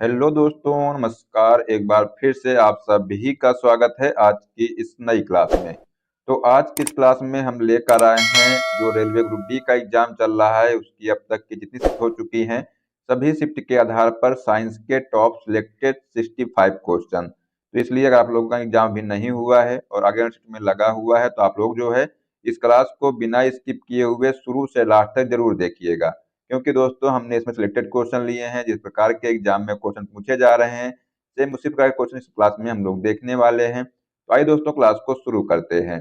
Hello दोस्तों, नमस्कार। एक बार फिर से आप सभी का स्वागत है आज की इस नई क्लास में। तो आज की इस क्लास में हम लेकर आए हैं जो रेलवे ग्रुप डी का एग्जाम चल रहा है उसकी अब तक की जितनी शिफ्ट हो चुकी हैं सभी शिफ्ट के आधार पर साइंस के टॉप सिलेक्टेड 65 क्वेश्चन। तो इसलिए अगर आप लोगों का एग्जाम भी नहीं हुआ है और आगे शिफ्ट में लगा हुआ है तो आप लोग जो है इस क्लास को बिना स्किप किए हुए शुरू से लास्ट तक जरूर देखिएगा, क्योंकि दोस्तों हमने इसमें सिलेक्टेड क्वेश्चन लिए हैं जिस प्रकार के एग्जाम में क्वेश्चन पूछे जा रहे हैं सेम उसी प्रकार के क्वेश्चन इस क्लास में हम लोग देखने वाले हैं। तो आइए दोस्तों क्लास को शुरू करते हैं।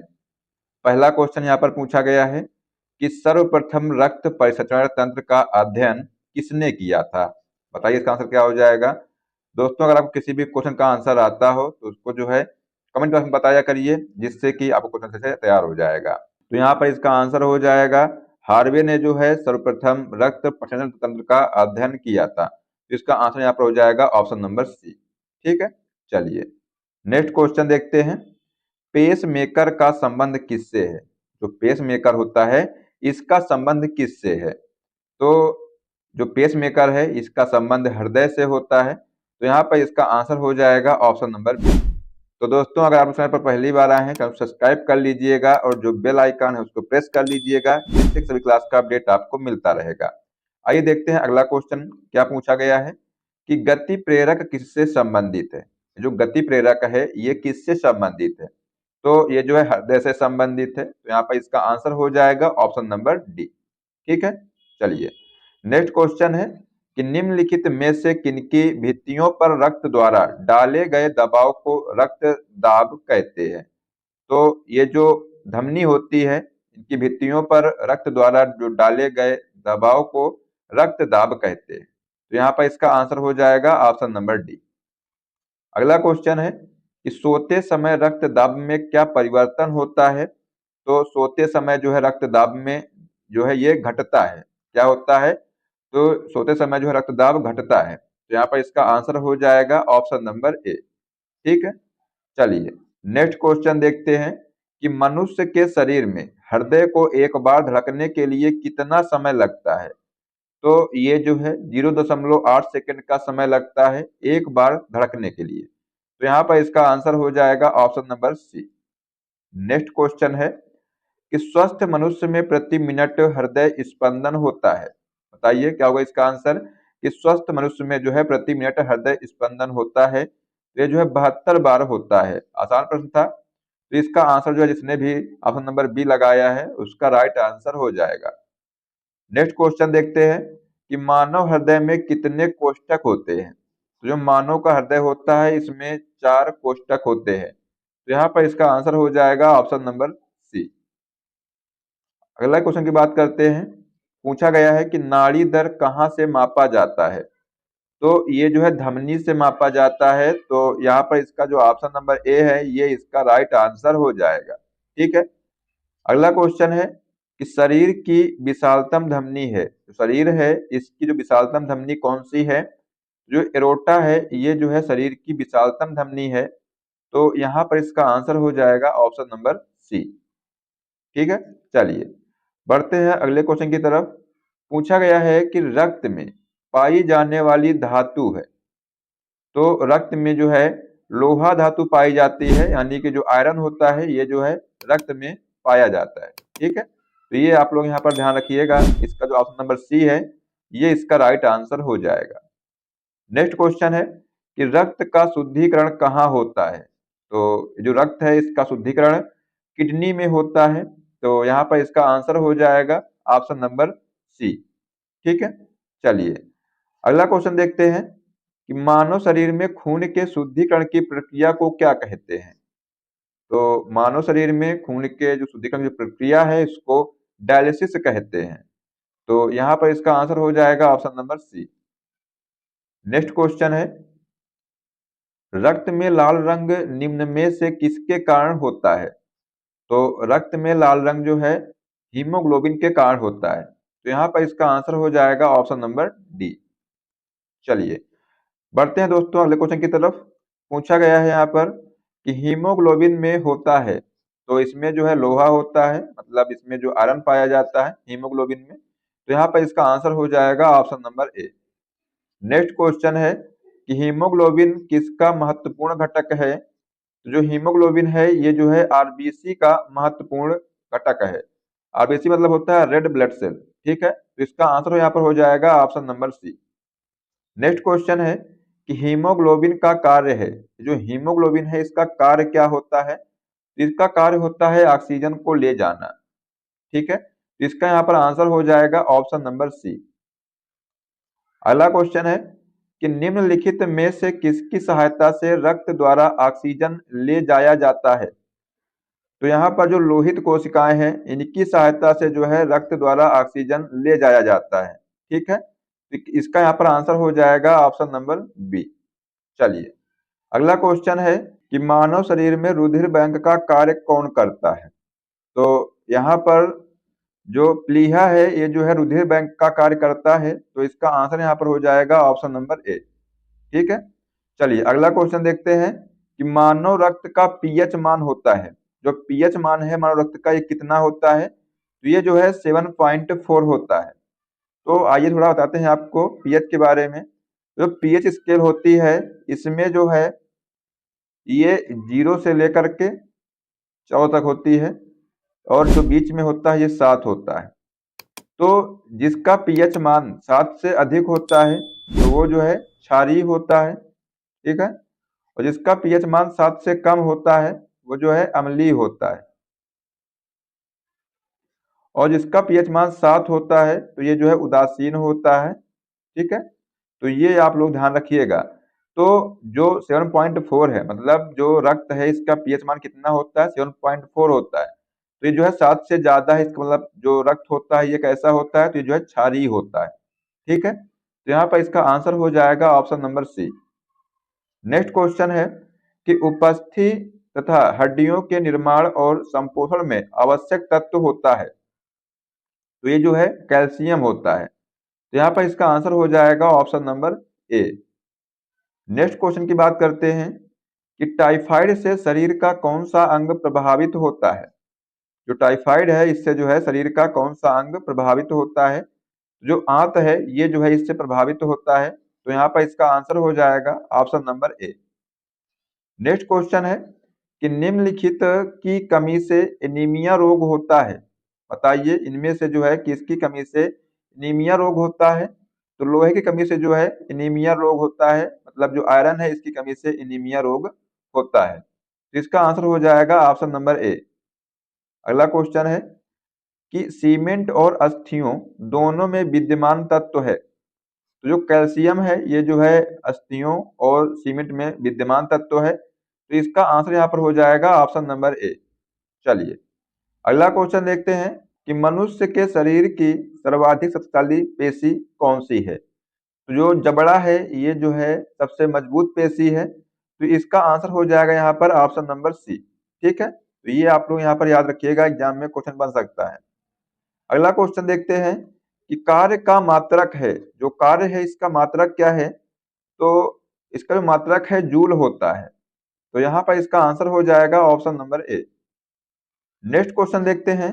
पहला क्वेश्चन यहाँ पर पूछा गया है कि सर्वप्रथम रक्त परिसंचरण तंत्र का अध्ययन किसने किया था। बताइए इसका आंसर क्या हो जाएगा। दोस्तों अगर आपको किसी भी क्वेश्चन का आंसर आता हो तो उसको जो है कमेंट बॉक्स में बताया करिए, जिससे कि आपको क्वेश्चन से तैयार हो जाएगा। तो यहाँ पर इसका आंसर हो जाएगा हार्वे ने जो है सर्वप्रथम रक्त परिसंचरण तंत्र का अध्ययन किया था। तो इसका आंसर यहाँ पर हो जाएगा ऑप्शन नंबर सी। ठीक है, चलिए नेक्स्ट क्वेश्चन देखते हैं। पेस मेकर का संबंध किससे है। जो पेस मेकर होता है इसका संबंध किससे है। तो जो पेस मेकर है इसका संबंध हृदय से होता है। तो यहाँ पर इसका आंसर हो जाएगा ऑप्शन नंबर बी। तो दोस्तों अगर आप चैनल पर पहली बार आए हैं तो सब्सक्राइब कर लीजिएगा और जो बेल आइकन है उसको प्रेस कर लीजिएगा, जिससे सभी क्लास का अपडेट आपको मिलता रहेगा। आइए देखते हैं अगला क्वेश्चन क्या पूछा गया है कि गति प्रेरक किससे संबंधित है। जो गति प्रेरक है ये किससे संबंधित है। तो ये जो है हृदय से संबंधित है। तो यहाँ पर इसका आंसर हो जाएगा ऑप्शन नंबर डी। ठीक है, चलिए नेक्स्ट क्वेश्चन है कि निम्नलिखित में से किनकी भित्तियों पर रक्त द्वारा डाले गए दबाव को रक्त दाब कहते हैं। तो ये जो धमनी होती है इनकी भित्तियों पर रक्त द्वारा जो डाले गए दबाव को रक्त दाब कहते हैं। तो यहाँ पर इसका आंसर हो जाएगा ऑप्शन नंबर डी। अगला क्वेश्चन है कि सोते समय रक्त दाब में क्या परिवर्तन होता है। तो सोते समय जो है रक्त दाब में जो है ये घटता है। क्या होता है। तो सोते समय जो है रक्तदाब घटता है। तो यहाँ पर इसका आंसर हो जाएगा ऑप्शन नंबर ए। ठीक है, चलिए नेक्स्ट क्वेश्चन देखते हैं कि मनुष्य के शरीर में हृदय को एक बार धड़कने के लिए कितना समय लगता है। तो ये जो है 0.8 सेकंड का समय लगता है एक बार धड़कने के लिए। तो यहाँ पर इसका आंसर हो जाएगा option number C. Next question है कि स्वस्थ मनुष्य में प्रति मिनट हृदय स्पंदन होता है। बताइए क्या होगा इसका आंसर कि स्वस्थ मनुष्य में जो है प्रति मिनट हृदय स्पंदन होता है। तो ये जो है 72 बार होता है। आसान प्रश्न था। तो इसका आंसर जो है जिसने भी ऑप्शन नंबर बी लगाया है उसका राइट आंसर हो जाएगा। नेक्स्ट क्वेश्चन देखते हैं कि मानव हृदय में कितने कोष्ठक होते हैं। तो जो मानव का हृदय होता है इसमें 4 कोष्ठक होते हैं। तो यहाँ पर इसका आंसर हो जाएगा ऑप्शन नंबर सी। अगला क्वेश्चन की बात करते हैं। पूछा गया है कि नाड़ी दर कहाँ से मापा जाता है। तो ये जो है धमनी से मापा जाता है। तो यहाँ पर इसका जो ऑप्शन नंबर ए है ये इसका राइट आंसर हो जाएगा। ठीक है, अगला क्वेश्चन है कि शरीर की विशालतम धमनी है। जो शरीर है इसकी जो विशालतम धमनी कौन सी है। जो एरोटा है ये जो है शरीर की विशालतम धमनी है। तो यहाँ पर इसका आंसर हो जाएगा ऑप्शन नंबर सी। ठीक है, चलिए बढ़ते हैं अगले क्वेश्चन की तरफ। पूछा गया है कि रक्त में पाई जाने वाली धातु है। तो रक्त में जो है लोहा धातु पाई जाती है, यानी कि जो आयरन होता है ये जो है रक्त में पाया जाता है। ठीक है, तो ये आप लोग यहाँ पर ध्यान रखिएगा। इसका जो ऑप्शन नंबर सी है ये इसका राइट आंसर हो जाएगा। नेक्स्ट क्वेश्चन है कि रक्त का शुद्धिकरण कहाँ होता है। तो जो रक्त है इसका शुद्धिकरण किडनी में होता है। तो यहाँ पर इसका आंसर हो जाएगा ऑप्शन नंबर सी। ठीक है, चलिए अगला क्वेश्चन देखते हैं कि मानव शरीर में खून के शुद्धिकरण की प्रक्रिया को क्या कहते हैं। तो मानव शरीर में खून के जो शुद्धिकरण की प्रक्रिया है इसको डायलिसिस कहते हैं। तो यहाँ पर इसका आंसर हो जाएगा option number C. Next question है रक्त में लाल रंग निम्न में से किसके कारण होता है। तो रक्त में लाल रंग जो है हीमोग्लोबिन के कारण होता है। तो यहाँ पर इसका आंसर हो जाएगा ऑप्शन नंबर डी। चलिए बढ़ते हैं दोस्तों अगले क्वेश्चन की तरफ। पूछा गया है यहाँ पर कि हीमोग्लोबिन में होता है। तो इसमें जो है लोहा होता है, मतलब इसमें जो आयरन पाया जाता है हीमोग्लोबिन में। तो यहाँ पर इसका आंसर हो जाएगा option number A. Next question है कि हीमोग्लोबिन किसका महत्वपूर्ण घटक है। तो जो हीमोग्लोबिन है ये जो है आरबीसी का महत्वपूर्ण घटक है। आरबीसी मतलब होता है रेड ब्लड सेल। ठीक है, तो इसका आंसर यहाँ पर हो जाएगा option number C. Next question है कि हीमोग्लोबिन का कार्य है, जो हीमोग्लोबिन है इसका कार्य क्या होता है। तो इसका कार्य होता है ऑक्सीजन को ले जाना। ठीक है, तो इसका यहाँ पर आंसर हो जाएगा ऑप्शन नंबर सी। अगला क्वेश्चन है कि निम्नलिखित में से किसकी सहायता से रक्त द्वारा ऑक्सीजन ले जाया जाता है। तो यहाँ पर जो लोहित कोशिकाएं हैं इनकी सहायता से जो है रक्त द्वारा ऑक्सीजन ले जाया जाता है। ठीक है, तो इसका यहाँ पर आंसर हो जाएगा ऑप्शन नंबर बी। चलिए अगला क्वेश्चन है कि मानव शरीर में रुधिर बैंक का कार्य कौन करता है। तो यहाँ पर जो प्लीहा है ये जो है रुधिर बैंक का कार्य करता है, तो इसका आंसर यहाँ पर हो जाएगा ऑप्शन नंबर ए। ठीक है, चलिए अगला क्वेश्चन देखते हैं कि मानव रक्त का पीएच मान होता है। जो पीएच मान है मानव रक्त का ये कितना होता है। तो ये जो है 7.4 होता है। तो आइए थोड़ा बताते हैं आपको पीएच के बारे में। जो पीएच स्केल होती है इसमें जो है ये 0 से लेकर के 14 तक होती है, और जो बीच में होता है ये 7 होता है। तो जिसका पीएच मान 7 से अधिक होता है तो वो जो है क्षारीय होता है। ठीक है, और जिसका पीएच मान 7 से कम होता है वो जो है अम्लीय होता है। और जिसका पीएच मान 7 होता है तो ये जो है उदासीन होता है। ठीक है, तो ये आप लोग ध्यान रखिएगा। तो जो 7.4 है मतलब जो रक्त है इसका पीएच मान कितना होता है, 7.4 होता है। तो ये जो है 7 से ज्यादा है, इसका मतलब जो रक्त होता है ये कैसा होता है, तो ये जो है क्षारीय होता है। ठीक है, तो यहाँ पर इसका आंसर हो जाएगा option number C. Next question है कि उपस्थि तथा हड्डियों के निर्माण और संपोषण में आवश्यक तत्व होता है। तो ये जो है कैल्शियम होता है। तो यहाँ पर इसका आंसर हो जाएगा option number A. Next question की बात करते हैं कि टाइफाइड से शरीर का कौन सा अंग प्रभावित होता है। जो टाइफाइड है इससे जो है शरीर का कौन सा अंग प्रभावित होता है। जो आंत है ये जो है इससे प्रभावित होता है। तो यहाँ पर इसका आंसर हो जाएगा option number A. Next question है कि निम्नलिखित की कमी से एनीमिया रोग होता है। बताइए इनमें से जो है किसकी कमी से एनीमिया रोग होता है। तो लोहे की कमी से जो है एनीमिया रोग होता है, मतलब जो आयरन है इसकी कमी से एनीमिया रोग होता है। तो इसका आंसर हो जाएगा ऑप्शन नंबर ए। अगला क्वेश्चन है कि सीमेंट और अस्थियों दोनों में विद्यमान तत्व है। तो जो कैल्शियम है ये जो है अस्थियों और सीमेंट में विद्यमान तत्व है। तो इसका आंसर यहाँ पर हो जाएगा ऑप्शन नंबर ए। चलिए अगला क्वेश्चन देखते हैं कि मनुष्य के शरीर की सर्वाधिक शक्तिशाली पेशी कौन सी है। तो जो जबड़ा है ये जो है सबसे मजबूत पेशी है। तो इसका आंसर हो जाएगा यहाँ पर ऑप्शन नंबर सी। ठीक है, तो ये आप लोग यहाँ पर याद रखिएगा, एग्जाम में क्वेश्चन बन सकता है। अगला क्वेश्चन देखते हैं कि कार्य का मात्रक है। जो कार्य है इसका मात्रक क्या है। तो इसका जो मात्रक है जूल होता है। तो यहाँ पर इसका आंसर हो जाएगा option number A. Next question देखते हैं।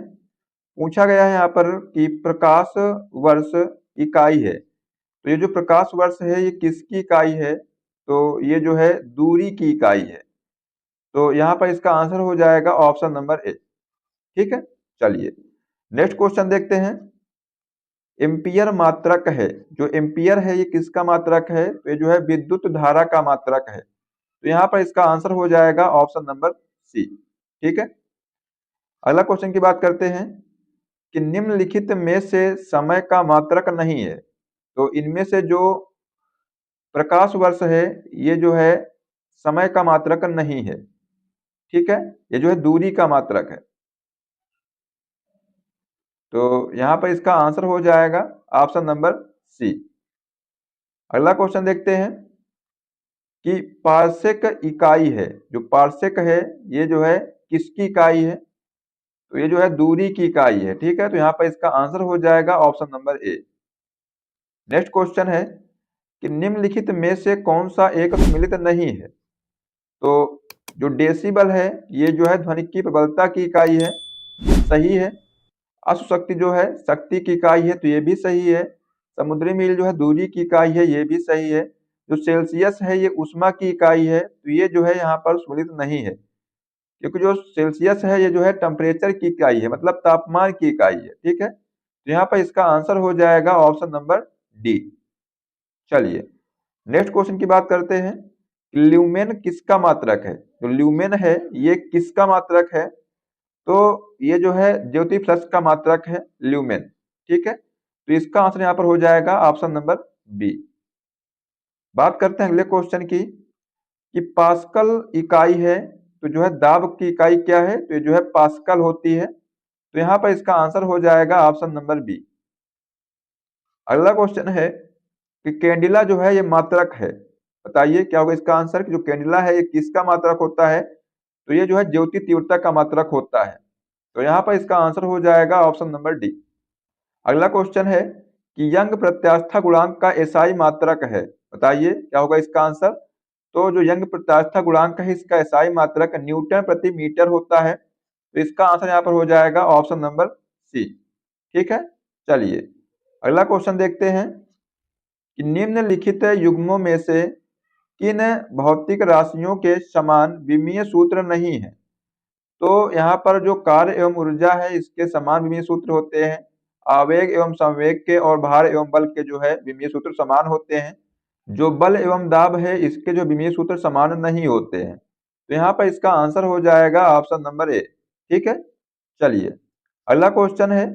पूछा गया है यहाँ पर कि प्रकाश वर्ष इकाई है। तो ये जो प्रकाश वर्ष है ये किसकी इकाई है। तो ये जो है दूरी की इकाई है। तो यहाँ पर इसका आंसर हो जाएगा ऑप्शन नंबर ए। ठीक है, चलिए नेक्स्ट क्वेश्चन देखते हैं। एम्पियर मात्रक है। जो एम्पियर है ये किसका मात्रक है। तो ये जो है विद्युत धारा का मात्रक है। तो यहाँ पर इसका आंसर हो जाएगा ऑप्शन नंबर सी। ठीक है, अगला क्वेश्चन की बात करते हैं कि निम्नलिखित में से समय का मात्रक नहीं है। तो इनमें से जो प्रकाश वर्ष है ये जो है समय का मात्रक नहीं है। ठीक है, ये जो है दूरी का मात्रक है। तो यहाँ पर इसका आंसर हो जाएगा ऑप्शन नंबर सी। अगला क्वेश्चन देखते हैं कि पार्सेक इकाई है। जो पार्सेक है ये जो है किसकी इकाई है। तो ये जो है दूरी की इकाई है। ठीक है, तो यहाँ पर इसका आंसर हो जाएगा option number A. Next question है कि निम्नलिखित में से कौन सा एक सम्मिलित नहीं है। तो जो डेसिबल है ये जो है ध्वनि की प्रबलता की इकाई है, सही है। अश्वशक्ति जो है शक्ति की इकाई है, तो ये भी सही है। समुद्री मील जो है दूरी की इकाई है, ये भी सही है। जो सेल्सियस है ये ऊष्मा की इकाई है, तो ये जो है यहाँ पर सुमेलित नहीं है, क्योंकि जो सेल्सियस है ये जो है टेम्परेचर की इकाई है, मतलब तापमान की इकाई है। ठीक है, तो यहाँ पर इसका आंसर हो जाएगा ऑप्शन नंबर डी। चलिए नेक्स्ट क्वेश्चन की बात करते हैं। ल्यूमेन किसका मात्रक है? जो ल्यूमेन है ये किसका मात्रक है? तो ये जो है ज्योति प्लस का मात्रक है ल्यूमेन। ठीक है, तो इसका आंसर यहाँ पर हो जाएगा ऑप्शन नंबर बी। बात करते हैं अगले क्वेश्चन की कि पास्कल इकाई है, तो जो है दाब की इकाई क्या है? तो ये जो है पास्कल होती है, तो यहाँ पर इसका आंसर हो जाएगा ऑप्शन नंबर बी। अगला क्वेश्चन है कि कैंडिला जो है ये मात्रक है, बताइए क्या होगा इसका आंसर। कि जो कैंडिला है ये किसका मात्रक होता है? तो ये जो है ज्योति तीव्रता का मात्रक होता है, तो यहाँ पर इसका आंसर हो जाएगा ऑप्शन नंबर डी। अगला क्वेश्चन है कि यंग प्रत्यास्था गुणांक का एसआई मात्रक है, बताइए क्या होगा इसका आंसर। तो जो यंग प्रत्यास्था गुणांक है इसका एसआई मात्रक न्यूटन प्रति मीटर होता है, तो इसका आंसर यहाँ पर हो जाएगा ऑप्शन नंबर सी। ठीक है, चलिए अगला क्वेश्चन देखते हैं कि निम्नलिखित युग्मों में से किन भौतिक राशियों के समान विमीय सूत्र नहीं है? तो यहाँ पर जो कार्य एवं ऊर्जा है इसके समान विमीय सूत्र होते हैं, आवेग एवं संवेग के और भार एवं बल के जो है विमीय सूत्र समान होते हैं। जो बल एवं दाब है इसके जो विमीय सूत्र समान नहीं होते हैं, तो यहाँ पर इसका आंसर हो जाएगा ऑप्शन नंबर ए। ठीक है, चलिए अगला क्वेश्चन है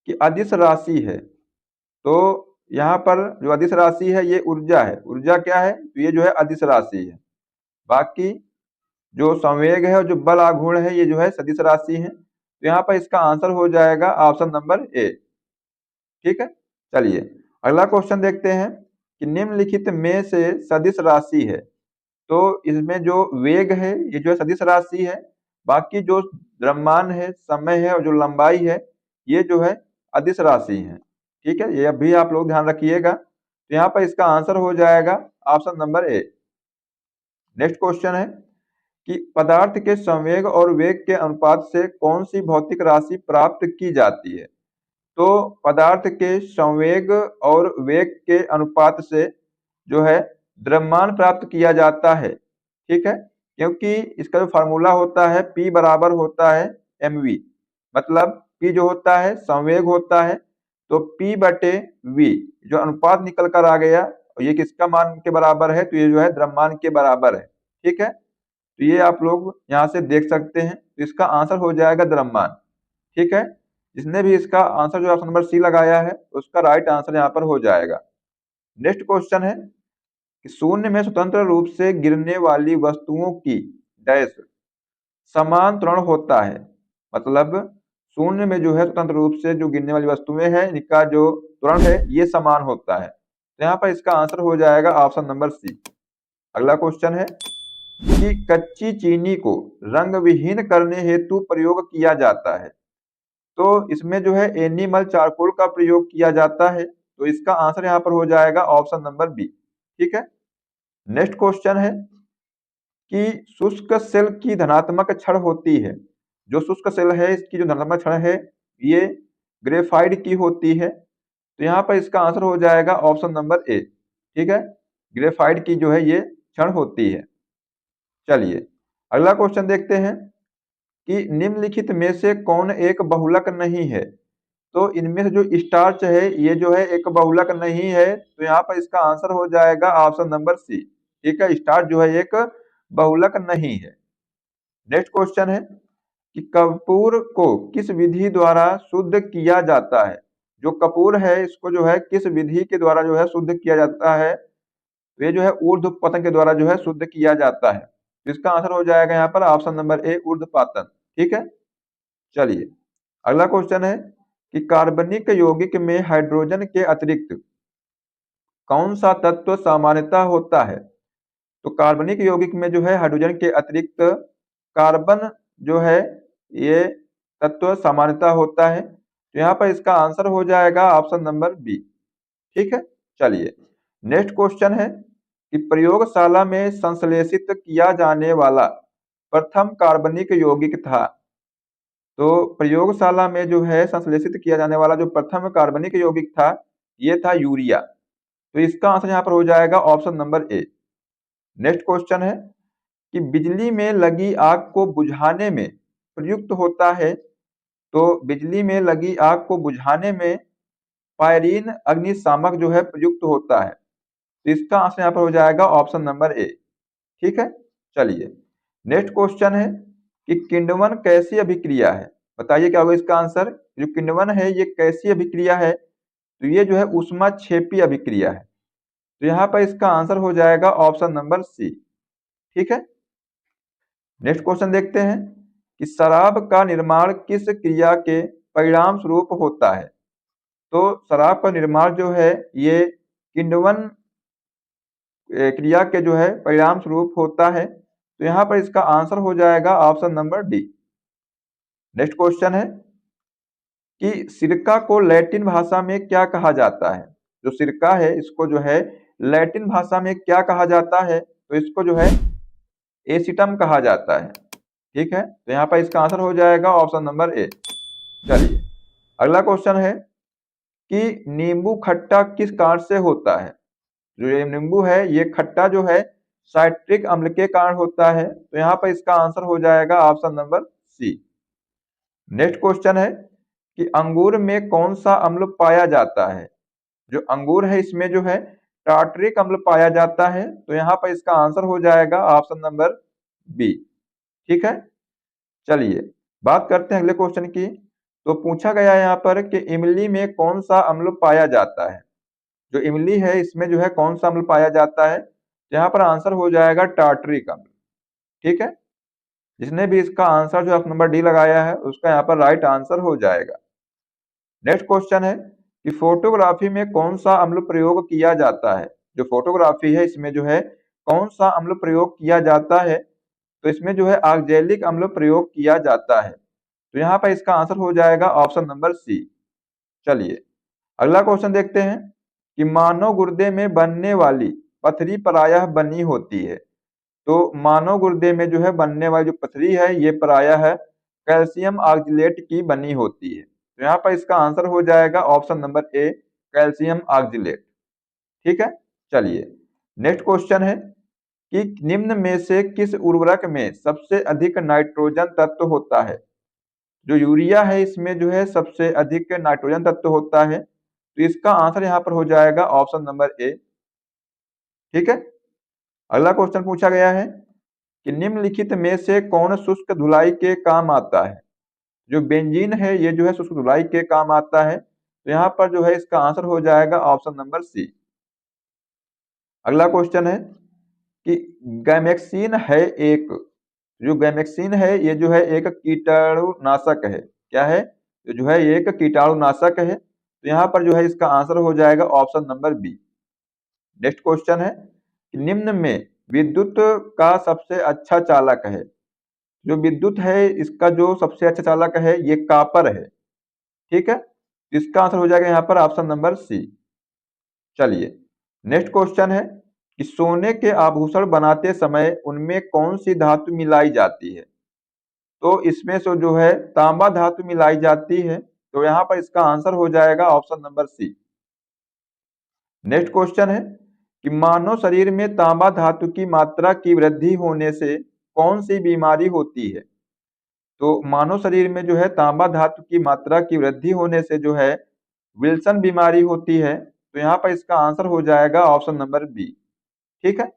कि अदिश राशि है, तो यहाँ पर जो अदिश राशि है ये ऊर्जा है, ऊर्जा क्या है? तो ये जो है अदिश राशि है। बाकी जो संवेग है और जो बल आघूर्ण है ये जो है सदिश राशि है, तो यहाँ पर इसका आंसर हो जाएगा ऑप्शन नंबर ए। ठीक है, चलिए अगला क्वेश्चन देखते हैं कि निम्नलिखित में से सदिश राशि है, तो इसमें जो वेग है ये जो है सदिश राशि है, बाकी जो द्रव्यमान है, समय है और जो लंबाई है ये जो है अदिश राशि है। ठीक है, ये अभी आप लोग ध्यान रखिएगा, तो यहाँ पर इसका आंसर हो जाएगा option number A. Next question है कि पदार्थ के संवेग और वेग के अनुपात से कौन सी भौतिक राशि प्राप्त की जाती है? तो पदार्थ के संवेग और वेग के अनुपात से जो है द्रव्यमान प्राप्त किया जाता है। ठीक है, क्योंकि इसका जो फार्मूला होता है P बराबर होता है mv, मतलब P जो होता है संवेग होता है, तो P बटे V जो अनुपात निकल कर आ गया, और ये किसका मान के बराबर है? तो ये जो है द्रव्यमान के बराबर है। ठीक है, तो ये आप लोग यहाँ से देख सकते हैं, तो इसका आंसर हो जाएगा द्रव्यमान। ठीक है, जिसने भी इसका आंसर जो ऑप्शन नंबर सी लगाया है उसका राइट आंसर यहाँ पर हो जाएगा। नेक्स्ट क्वेश्चन है कि शून्य में स्वतंत्र रूप से गिरने वाली वस्तुओं की डैश समान त्वरण होता है, मतलब शून्य में जो है स्वतंत्र रूप से जो गिरने वाली वस्तुएं हैं इनका जो त्वरण है ये समान होता है, तो यहाँ पर इसका आंसर हो जाएगा ऑप्शन नंबर सी। अगला क्वेश्चन है कि कच्ची चीनी को रंग विहीन करने हेतु प्रयोग किया जाता है, तो इसमें जो है एनिमल चारकोल का प्रयोग किया जाता है, तो इसका आंसर यहाँ पर हो जाएगा ऑप्शन नंबर बी। ठीक है, नेक्स्ट क्वेश्चन है कि शुष्क सेल की धनात्मक छड़ होती है, जो शुष्क सेल है इसकी जो धनात्मक छड़ है ये ग्रेफाइट की होती है, तो यहाँ पर इसका आंसर हो जाएगा ऑप्शन नंबर ए। ठीक है, ग्रेफाइट की जो है ये छड़ होती है। चलिए अगला क्वेश्चन देखते हैं कि निम्नलिखित में से कौन एक बहुलक नहीं है? तो इनमें से जो स्टार्च है ये जो है एक बहुलक नहीं है, तो यहाँ पर इसका आंसर हो जाएगा ऑप्शन नंबर सी। ठीक है, स्टार्च जो है एक बहुलक नहीं है। नेक्स्ट क्वेश्चन है कि कपूर को किस विधि द्वारा शुद्ध किया जाता है? जो कपूर है इसको जो है किस विधि के द्वारा जो है शुद्ध किया जाता है? तो ये जो है ऊर्ध्वपातन के द्वारा जो है शुद्ध किया जाता है, तो इसका आंसर हो जाएगा यहाँ पर ऑप्शन नंबर ए ऊर्ध्वपातन। ठीक है, चलिए अगला क्वेश्चन है कि कार्बनिक यौगिक में हाइड्रोजन के अतिरिक्त कौन सा तत्व सामान्यता होता है? तो कार्बनिक यौगिक में जो है हाइड्रोजन के अतिरिक्त कार्बन जो है ये तत्व सामान्यता होता है, तो यहाँ पर इसका आंसर हो जाएगा ऑप्शन नंबर बी। ठीक है, चलिए नेक्स्ट क्वेश्चन है कि प्रयोगशाला में संश्लेषित किया जाने वाला प्रथम कार्बनिक यौगिक था, तो प्रयोगशाला में जो है संश्लेषित किया जाने वाला जो प्रथम कार्बनिक यौगिक था ये था यूरिया। तो इसका आंसर यहाँ पर हो जाएगा option number A. Next question है कि बिजली में लगी आग को बुझाने में प्रयुक्त होता है, तो बिजली में लगी आग को बुझाने में पायरीन अग्निशामक जो है प्रयुक्त होता है, तो इसका आंसर यहाँ पर हो जाएगा ऑप्शन नंबर ए। ठीक है, चलिए नेक्स्ट क्वेश्चन है कि किण्वन कैसी अभिक्रिया है। बताइए क्या होगा इसका आंसर। जो किण्वन है ये कैसी अभिक्रिया है, तो ये जो है ऊष्माक्षेपी अभिक्रिया है, तो यहाँ पर इसका आंसर हो जाएगा ऑप्शन नंबर सी। ठीक है, नेक्स्ट क्वेश्चन देखते हैं कि शराब का निर्माण किस क्रिया के परिणाम स्वरूप होता है। तो शराब का निर्माण जो है ये किण्वन क्रिया के जो है परिणाम स्वरूप होता है, तो यहाँ पर इसका आंसर हो जाएगा option number D. Next question है कि सिरका को लैटिन भाषा में क्या कहा जाता है। जो सिरका है इसको जो है लैटिन भाषा में क्या कहा जाता है, तो इसको जो है एसिटम कहा जाता है। ठीक है, तो यहाँ पर इसका आंसर हो जाएगा ऑप्शन नंबर ए। चलिए अगला क्वेश्चन है कि नींबू खट्टा किस कारण से होता है। जो ये नींबू है ये खट्टा जो है साइट्रिक अम्ल के कारण होता है, तो यहाँ पर इसका आंसर हो जाएगा option number C. Next question है कि अंगूर में कौन सा अम्ल पाया जाता है। जो अंगूर है इसमें जो है टार्टरिक अम्ल पाया जाता है, तो यहाँ पर इसका आंसर हो जाएगा ऑप्शन नंबर बी। ठीक है, चलिए बात करते हैं अगले क्वेश्चन की। तो पूछा गया है यहाँ पर कि इमली में कौन सा अम्ल पाया जाता है। जो इमली है इसमें जो है कौन सा अम्ल पाया जाता है, तो यहाँ पर आंसर हो जाएगा टार्टरिक अम्ल। ठीक है, जिसने भी इसका आंसर जो नंबर डी लगाया है उसका यहाँ पर राइट आंसर हो जाएगा। नेक्स्ट क्वेश्चन है कि फोटोग्राफी में कौन सा अम्ल प्रयोग किया जाता है। जो फोटोग्राफी है इसमें जो है कौन सा अम्ल प्रयोग किया जाता है, तो इसमें जो है ऑक्जेलिक अम्ल प्रयोग किया जाता है, तो यहाँ पर इसका आंसर हो जाएगा ऑप्शन नंबर सी। चलिए अगला क्वेश्चन देखते हैं कि मानव गुर्दे में बनने वाली पथरी प्रायः बनी होती है। तो मानव गुर्दे में जो है बनने वाली जो पथरी है ये प्रायः है कैल्शियम ऑक्जिलेट की बनी होती है, तो यहाँ पर इसका आंसर हो जाएगा option number A calcium oxalate. ठीक है, चलिए नेक्स्ट क्वेश्चन है कि निम्न में से किस उर्वरक में सबसे अधिक नाइट्रोजन तत्व होता है। जो यूरिया है इसमें जो है सबसे अधिक नाइट्रोजन तत्व होता है, तो इसका आंसर यहाँ पर हो जाएगा ऑप्शन नंबर ए। ठीक है, अगला क्वेश्चन पूछा गया है कि निम्नलिखित में से कौन शुष्क धुलाई के काम आता है। जो बेंजीन है ये जो है शुष्क धुलाई के काम आता है, तो यहाँ पर जो है इसका आंसर हो जाएगा ऑप्शन नंबर सी। अगला क्वेश्चन है कि गैमेक्सिन है एक, जो गैमेक्सिन है ये जो है एक कीटाणुनाशक है। क्या है, जो है ये एक कीटाणुनाशक है, तो यहाँ पर जो है इसका आंसर हो जाएगा option number B. Next question है कि निम्न में विद्युत का सबसे अच्छा चालक है। जो विद्युत है इसका जो सबसे अच्छा चालक है ये कॉपर है। ठीक है, इसका आंसर हो जाएगा यहाँ पर ऑप्शन नंबर सी। चलिए नेक्स्ट क्वेश्चन है कि सोने के आभूषण बनाते समय उनमें कौन सी धातु मिलाई जाती है। तो इसमें से जो है तांबा धातु मिलाई जाती है, तो यहाँ पर इसका आंसर हो जाएगा option number C. Next question है कि मानव शरीर में तांबा धातु की मात्रा की वृद्धि होने से कौन सी बीमारी होती है। तो मानव शरीर में जो है तांबा धातु की मात्रा की वृद्धि होने से जो है विल्सन बीमारी होती है, तो यहाँ पर इसका आंसर हो जाएगा ऑप्शन नंबर बी। ठीक है,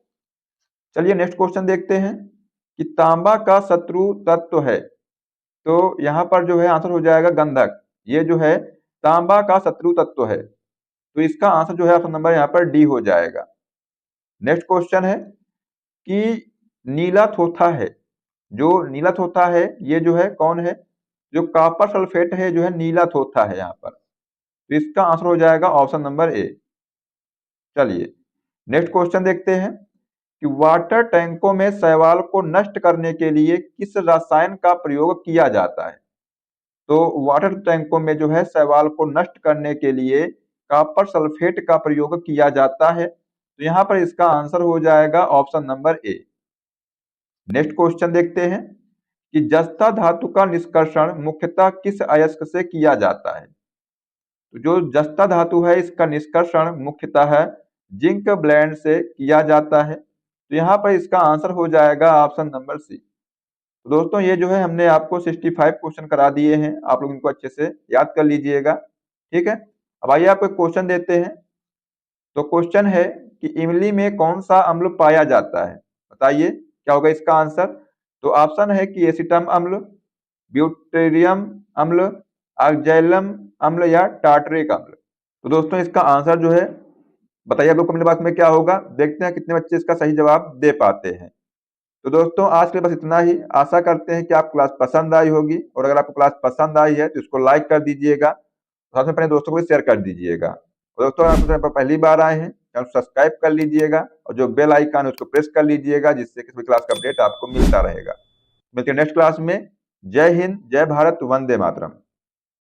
चलिए नेक्स्ट क्वेश्चन देखते हैं कि तांबा का शत्रु तत्व है। तो यहाँ पर जो है आंसर हो जाएगा गंधक। ये जो है तांबा का शत्रु तत्व है, तो इसका आंसर जो है ऑप्शन नंबर यहाँ पर डी हो जाएगा। नेक्स्ट क्वेश्चन है कि नीला थोथा है। जो नीला थोथा है ये जो है कौन है, जो कॉपर सल्फेट है जो है नीला थोथा है यहाँ पर, तो इसका आंसर हो जाएगा ऑप्शन नंबर ए। चलिए नेक्स्ट क्वेश्चन देखते हैं कि वाटर टैंकों में शैवाल को नष्ट करने के लिए किस रसायन का प्रयोग किया जाता है। तो वाटर टैंकों में जो है शैवाल को नष्ट करने के लिए कॉपर सल्फेट का प्रयोग किया जाता है, तो यहाँ पर इसका आंसर हो जाएगा option number A. Next question देखते हैं कि जस्ता धातु का निष्कर्षण मुख्यतः किस अयस्क से किया जाता है। तो जो जस्ता धातु है इसका निष्कर्षण मुख्यतः जिंक ब्लेंड से किया जाता है? तो यहाँ पर इसका आंसर हो जाएगा ऑप्शन नंबर सी। तो दोस्तों ये जो है हमने आपको 65 क्वेश्चन करा दिए हैं, आप लोग इनको अच्छे से याद कर लीजिएगा। ठीक है, अब आइए आपको एक क्वेश्चन देते हैं। तो क्वेश्चन है कि इमली में कौन सा अम्ल पाया जाता है? बताइए क्या होगा इसका आंसर। तो ऑप्शन है कि एसिटम अम्ल, ब्यूटेरियम अम्ल, ऑक्जेलम अम्ल या टार्टरिक अम्ल। तो दोस्तों इसका आंसर जो है बताइए आप लोग कमेंट बॉक्स में क्या होगा। देखते हैं कितने बच्चे इसका सही जवाब दे पाते हैं। तो दोस्तों आज के लिए बस इतना ही। आशा करते हैं कि आप क्लास पसंद आई होगी, और अगर आपको क्लास पसंद आई है तो इसको लाइक कर दीजिएगा, साथ में अपने दोस्तों को भी शेयर कर दीजिएगा। और दोस्तों अगर आप चैनल पर पहली बार आए हैं, चैनल को सब्सक्राइब कर लीजिएगा और जो बेल आइकन है उसको प्रेस कर लीजिएगा, जिससे किसी भी क्लास का अपडेट आपको मिलता रहेगा। मिलते हैं नेक्स्ट क्लास में। जय हिंद, जय भारत, वंदे मातरम।